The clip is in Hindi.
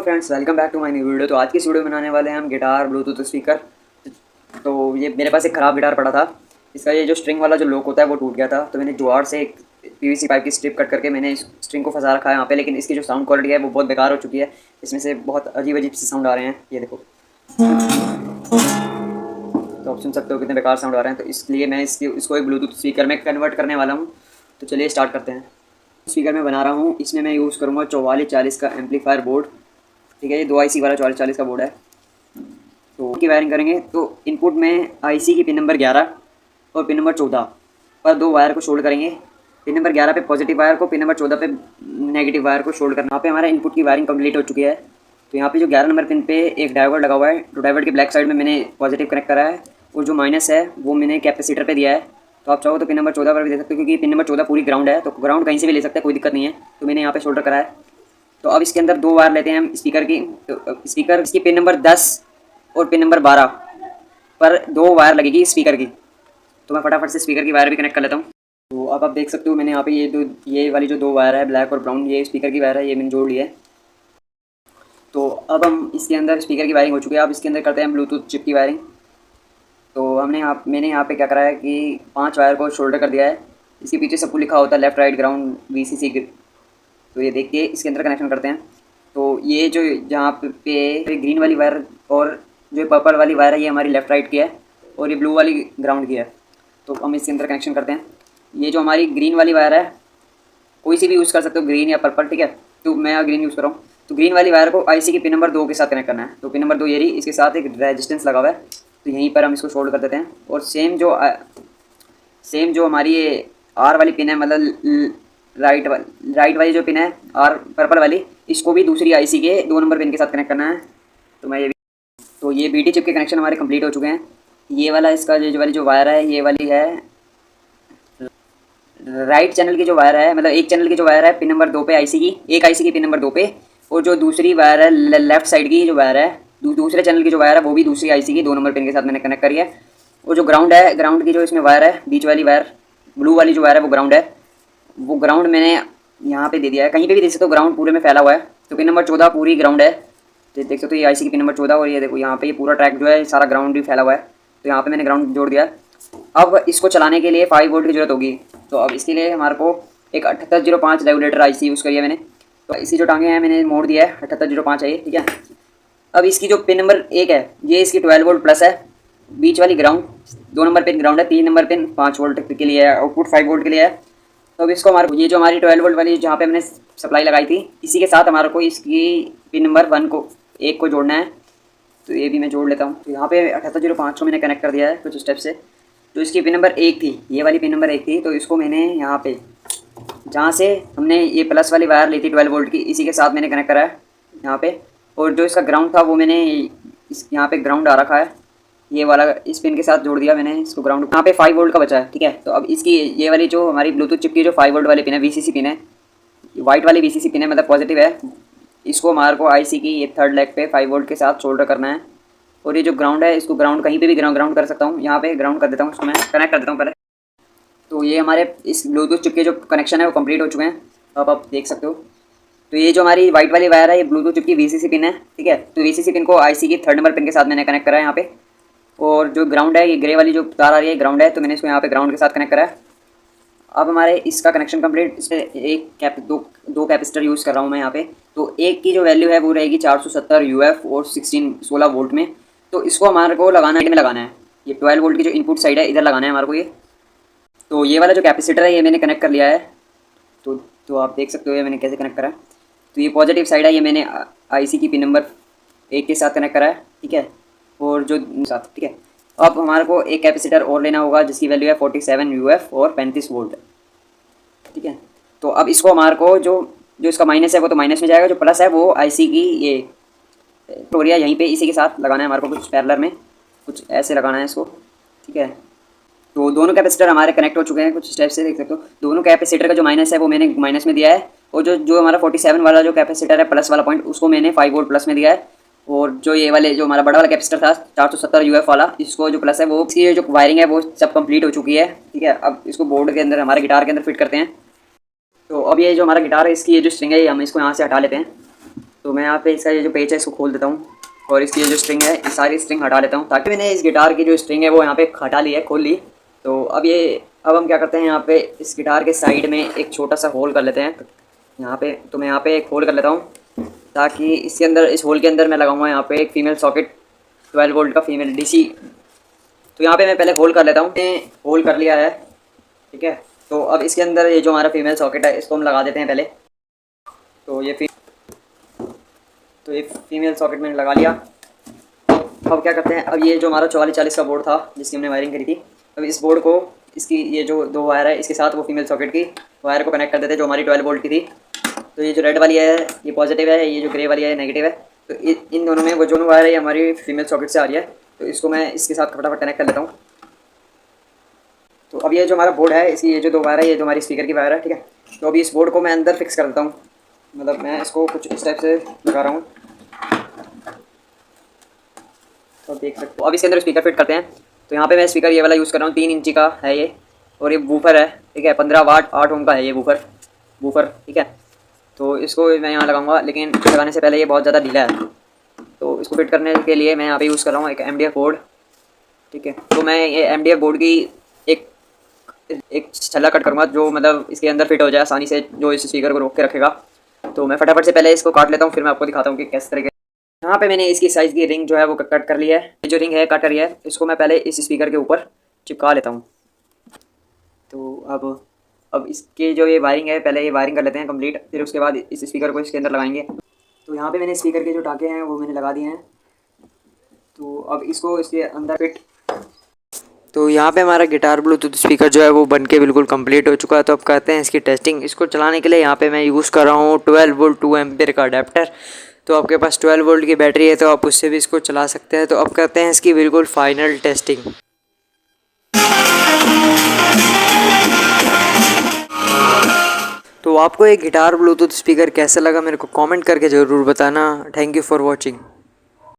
Friends, welcome back to my new video. तो आज की इस वीडियो में बनाने वाले हैं हम गिटार ब्लूटूथ स्पीकर। तो ये मेरे पास एक ख़राब गिटार पड़ा था। इसका ये जो स्ट्रिंग वाला जो लॉक होता है वो टूट गया था। तो मैंने जुगाड़ से एक पीवीसी पाइप की स्ट्रिप कट करके मैंने इस स्ट्रिंग को फंसा रखा है यहाँ पे। लेकिन इसकी जो साउंड क्वालिटी है वो बहुत बेकार हो चुकी है। इसमें से बहुत अजीब अजीब से साउंड आ रहे हैं, ये देखो। तो आप सुन सकते हो कितने बेकार साउंड आ रहे हैं। तो इसलिए मैं इसको एक ब्लूटूथ स्पीकर में कन्वर्ट करने वाला हूँ। तो चलिए स्टार्ट करते हैं। स्पीकर में बना रहा हूँ, इसमें मैं यूज़ करूँगा 4440 का एम्पलीफायर बोर्ड। ठीक है, ये 2 IC वाला 4440 का बोर्ड है। तो की वायरिंग करेंगे तो इनपुट में IC की पिन नंबर 11 और पिन नंबर 14 पर 2 वायर को शोल्ड करेंगे। पिन नंबर 11 पे पॉजिटिव वायर को, पिन नंबर 14 पे नेगेटिव वायर को शोल्ड करना। यहाँ पे हमारा इनपुट की वायरिंग कंप्लीट हो चुकी है। तो यहाँ पे जो 11 नंबर पिन पे एक डायोड लगा हुआ है। तो डायोड के ब्लैक साइड में मैंने पॉजिटिव कनेक्ट करा है और जो माइनस है वो मैंने कैपेसिटर पे दिया है। तो आप चाहो तो पिन नंबर 14 पर भी दे सकते हो, क्योंकि पिन नंबर 14 पूरी ग्राउंड है। तो ग्राउंड कहीं से भी ले सकते हैं, कोई दिक्कत नहीं है। तो मैंने यहाँ पे शोल्डर करा है। तो अब इसके अंदर 2 वायर लेते हैं हम स्पीकर की। तो स्पीकर इसकी पिन नंबर 10 और पिन नंबर 12 पर 2 वायर लगेगी स्पीकर की। तो मैं फटाफट से स्पीकर की वायर भी कनेक्ट कर लेता हूँ। तो अब आप देख सकते हो मैंने यहाँ पे ये वाली जो 2 वायर है, ब्लैक और ब्राउन, ये स्पीकर की वायर है, ये मैंने जोड़ लिया है। तो अब हम इसके अंदर स्पीकर की वायरिंग हो चुकी है। अब इसके अंदर करते हैं ब्लूटूथ चिप की वायरिंग। तो मैंने यहाँ पे क्या करा है कि 5 वायर को शोल्डर कर दिया है। इसके पीछे सबको लिखा होता है लेफ्ट राइट ग्राउंड VCC। तो ये देखिए इसके अंदर कनेक्शन करते हैं। तो ये जो जहाँ पे ग्रीन वाली वायर और जो पर्पल वाली वायर है ये हमारी लेफ़्ट राइट की है और ये ब्लू वाली ग्राउंड की है। तो हम इसके अंदर कनेक्शन करते हैं। ये जो हमारी ग्रीन वाली वायर है, कोई सी भी यूज़ कर सकते हो, ग्रीन या पर्पल, ठीक है। तो मैं ग्रीन यूज़ कर रहा हूँ। तो ग्रीन वाली वायर को IC की पिन नंबर 2 के साथ कनेक्ट करना है। तो पिन नंबर 2 ये रही, इसके साथ एक रेजिस्टेंस लगा हुआ है। तो यहीं पर हम इसको शोल्ड कर देते हैं। और सेम जो हमारी ये R वाली पिन है, मतलब राइट वाली जो पिन है R पर्पल वाली, इसको भी दूसरी IC के 2 नंबर पिन के साथ कनेक्ट करना है। तो मैं ये BT चिप के कनेक्शन हमारे कंप्लीट हो चुके हैं। ये वाला इसका ये वाली जो वायर है, ये वाली है राइट चैनल की जो वायर है, मतलब एक चैनल की जो वायर है पिन नंबर 2 पे IC की, एक IC की पिन नंबर 2 पे। और जो दूसरी वायर है लेफ्ट साइड की जो वायर है, दूसरे चैनल की जो वायर है वो भी दूसरी IC की 2 नंबर पिन के साथ मैंने कनेक्ट करी है। और जो ग्राउंड है, ग्राउंड की जो इसमें वायर है, बीच वाली वायर ब्लू वाली जो वायर है वो ग्राउंड है। वो ग्राउंड मैंने यहाँ पे दे दिया है, कहीं पे भी देख सकते हो, ग्राउंड पूरे में फैला हुआ है। तो पिन नंबर 14 पूरी ग्राउंड है। तो देख सकते हो ये IC की पिन नंबर 14 और ये देखो यहाँ पे ये पूरा ट्रैक जो है सारा ग्राउंड भी फैला हुआ है। तो यहाँ पे मैंने ग्राउंड जोड़ दिया। अब इसको चलाने के लिए 5 वोल्ट की जरूरत होगी। तो अब इसके लिए हमारे को एक 7805 रेगुलेटर IC यूज़ करी है मैंने। तो इसी जो टांगे हैं मैंने मोड़ दिया है, 7805 है ये, ठीक है। अब इसकी जो पिन नंबर 1 है ये इसकी 12 वोल्ट प्लस है, बीच वाली ग्राउंड, 2 नंबर पिन ग्राउंड है, 3 नंबर पिन 5 वोल्ट के लिए है, आउटपुट 5 वोल्ट के लिए है। तो अब इसको ये जो हमारी 12 वोल्ट वाली जहाँ पे हमने सप्लाई लगाई थी, इसी के साथ हमारे को इसकी पिन नंबर 1 को जोड़ना है। तो ये भी मैं जोड़ लेता हूँ। तो यहाँ पे 7805 को मैंने कनेक्ट कर दिया है कुछ स्टेप से। तो इसकी पिन नंबर 1 थी, ये वाली पिन नंबर 1 थी। तो इसको मैंने यहाँ पे जहाँ से हमने ये प्लस वाली वायर ली थी 12 वोल्ट की, इसी के साथ मैंने कनेक्ट करा है यहाँ पे। और जो इसका ग्राउंड था वो मैंने यहाँ पे ग्राउंड आ रखा है, ये वाला इस पिन के साथ जोड़ दिया मैंने इसको ग्राउंड। यहाँ पे 5 वोल्ट का बचा है, ठीक है। तो अब इसकी ये वाली जो हमारी ब्लूटूथ चिप की जो 5 वोल्ट वाली पिन है, VCC पिन है, वाइट वाली VCC पिन है, मतलब पॉजिटिव है। इसको हमारे को IC की ये 3rd लेग पे 5 वोल्ट के साथ शोल्डर करना है। और ये जो ग्राउंड है, इसको ग्राउंड कहीं पे भी ग्राउंड कर सकता हूँ। यहाँ पे ग्राउंड कर देता हूँ, इसको मैं कनेक्ट कर देता हूँ पहले। तो ये हमारे इस ब्लूटूथ चिप के जो कनेक्शन है वो कंप्लीट हो चुके हैं। अब आप देख सकते हो। तो ये जो हमारी वाइट वाली वायर है ये ब्लूटूथ चिप की VCC पिन है, ठीक है। तो VCC पिन को IC की 3rd नंबर पिन के साथ मैंने कनेक्ट करा है यहाँ पे। और जो ग्राउंड है, ये ग्रे वाली जो तार आ रही है ग्राउंड है, तो मैंने इसको यहाँ पे ग्राउंड के साथ कनेक्ट करा है। अब हमारे इसका कनेक्शन कंप्लीट। इसमें दो कैपेसिटर यूज़ कर रहा हूँ मैं यहाँ पे। तो एक की जो वैल्यू है वो रहेगी 470 UF और 16 वोल्ट में। तो इसको हमारे को लगाना है, ये 12 वोल्ट की जो इनपुट साइड है इधर लगाना है हमारे को ये। तो ये वाला जो कैपेसिटर है ये मैंने कनेक्ट कर लिया है। तो आप देख सकते हो ये मैंने कैसे कनेक्ट करा है। तो ये पॉजिटिव साइड है, ये मैंने IC की पिन नंबर 1 के साथ कनेक्ट करा है, ठीक है। और जो साथ, ठीक है। अब हमारे को एक कैपेसिटर और लेना होगा जिसकी वैल्यू है 47 UF और 35 वोल्ट, ठीक है। तो अब इसको हमारे को जो इसका माइनस है वो तो माइनस में जाएगा, जो प्लस है वो IC की ये टोरिया यहीं पे इसी के साथ लगाना है हमारे को, कुछ पैरेलल में कुछ ऐसे लगाना है इसको, ठीक है। तो दोनों कैपेसिटर हमारे कनेक्ट हो चुके हैं कुछ स्टेप से, देख सकते हो। दोनों कैपेसिटर का जो माइनस है वो मैंने माइनस में दिया है। और जो हमारा 47 वाला जो कैपेसिटर है प्लस वाला पॉइंट, उसको मैंने 5 वोल्ट प्लस में दिया है। और जो ये वाले जो हमारा बड़ा वाला कैपेसिटर था 470 UF वाला, इसको जो प्लस है वो इसकी जो वायरिंग है वो सब कंप्लीट हो चुकी है, ठीक है। अब इसको बोर्ड के अंदर, हमारे गिटार के अंदर फिट करते हैं। तो अब ये जो हमारा गिटार है, इसकी ये जो स्ट्रिंग है, हम इसको यहाँ से हटा लेते हैं। तो मैं यहाँ पे इसका ये जो पेच है इसको खोल देता हूँ और इसकी ये जो स्ट्रिंग है ये सारी स्ट्रिंग हटा लेता हूँ, ताकि मैंने इस गिटार की जो स्ट्रिंग है वो यहाँ पे हटा ली है, खोल ली। तो अब हम क्या करते हैं, यहाँ पे इस गिटार के साइड में एक छोटा सा होल कर लेते हैं यहाँ पे। तो मैं यहाँ पे एक होल कर लेता हूँ, ताकि इसके अंदर, इस होल के अंदर मैं लगाऊंगा यहाँ पे एक फीमेल सॉकेट 12 वोल्ट का फीमेल डीसी। तो यहाँ पे मैं पहले होल कर लेता हूँ, होल कर लिया है, ठीक है। तो अब इसके अंदर ये जो हमारा फीमेल सॉकेट है इसको हम लगा देते हैं पहले। तो ये फीमेल सॉकेट मैंने लगा लिया। अब क्या करते हैं, अब ये जो हमारा 4440 का बोर्ड था जिसकी हमने वायरिंग करी थी, अब इस बोर्ड को, इसकी ये जो 2 वायर है इसके साथ वो फीमेल सॉकेट की वायर को कनेक्ट कर देते हैं जो हमारी 12 वोल्ट की थी। तो ये जो रेड वाली है ये पॉजिटिव है, ये जो ग्रे वाली है नेगेटिव है। तो इन दोनों में वो जो वायर है ये हमारी फीमेल सॉकेट से आ रही है, तो इसको मैं इसके साथ फटाफट कनेक्ट कर लेता हूँ। तो अब ये जो हमारा बोर्ड है इसकी ये जो 2 वायर है ये जो हमारी स्पीकर की वायर है, ठीक है। तो अभी इस बोर्ड को मैं अंदर फिक्स कर देता हूँ, मतलब मैं इसको कुछ इस टाइप से लगा रहा हूँ, तो देख सकते हो। अब इसके अंदर स्पीकर फिट करते हैं। तो यहाँ पे मैं स्पीकर ये वाला यूज़ कर रहा हूँ, 3 इंची का है ये, और ये वूफर है, ठीक है। 15 वाट 8 ओम का है ये वूफर, ठीक है। तो इसको मैं यहाँ लगाऊंगा, लेकिन लगाने से पहले ये बहुत ज़्यादा ढीला है, तो इसको फिट करने के लिए मैं यहाँ पे यूज़ कर रहा हूँ एक MDF बोर्ड, ठीक है। तो मैं ये MDF बोर्ड की एक छल्ला कट करूँगा जो मतलब इसके अंदर फिट हो जाए आसानी से, जो इस स्पीकर को रोक के रखेगा। तो मैं फटाफट से पहले इसको काट लेता हूँ, फिर मैं आपको दिखाता हूँ कि किस तरीके। यहाँ पे मैंने इसकी साइज़ की रिंग जो है वो कट कर ली है। ये जो रिंग है कट करी है, इसको मैं पहले इस स्पीकर के ऊपर चिपका लेता हूँ। तो अब इसके जो ये वायरिंग है, पहले ये वायरिंग कर लेते हैं कंप्लीट, फिर उसके बाद इस स्पीकर को इसके अंदर लगाएंगे। तो यहाँ पे मैंने स्पीकर के जो टाँके हैं वो मैंने लगा दिए हैं। तो अब इसको इसके अंदर फिट। तो यहाँ पे हमारा गिटार ब्लूटूथ स्पीकर जो है वो बन के बिल्कुल कंप्लीट हो चुका है। तो अब करते हैं इसकी टेस्टिंग। इसको चलाने के लिए यहाँ पे मैं यूज़ कर रहा हूँ 12 वोल्ट 2 एम्पीयर का अडेप्टर। तो आपके पास 12 वोल्ट की बैटरी है तो आप उससे भी इसको चला सकते हैं। तो अब करते हैं इसकी बिल्कुल फाइनल टेस्टिंग। तो आपको एक गिटार ब्लूटूथ स्पीकर कैसा लगा मेरे को कमेंट करके ज़रूर बताना। Thank you for watching.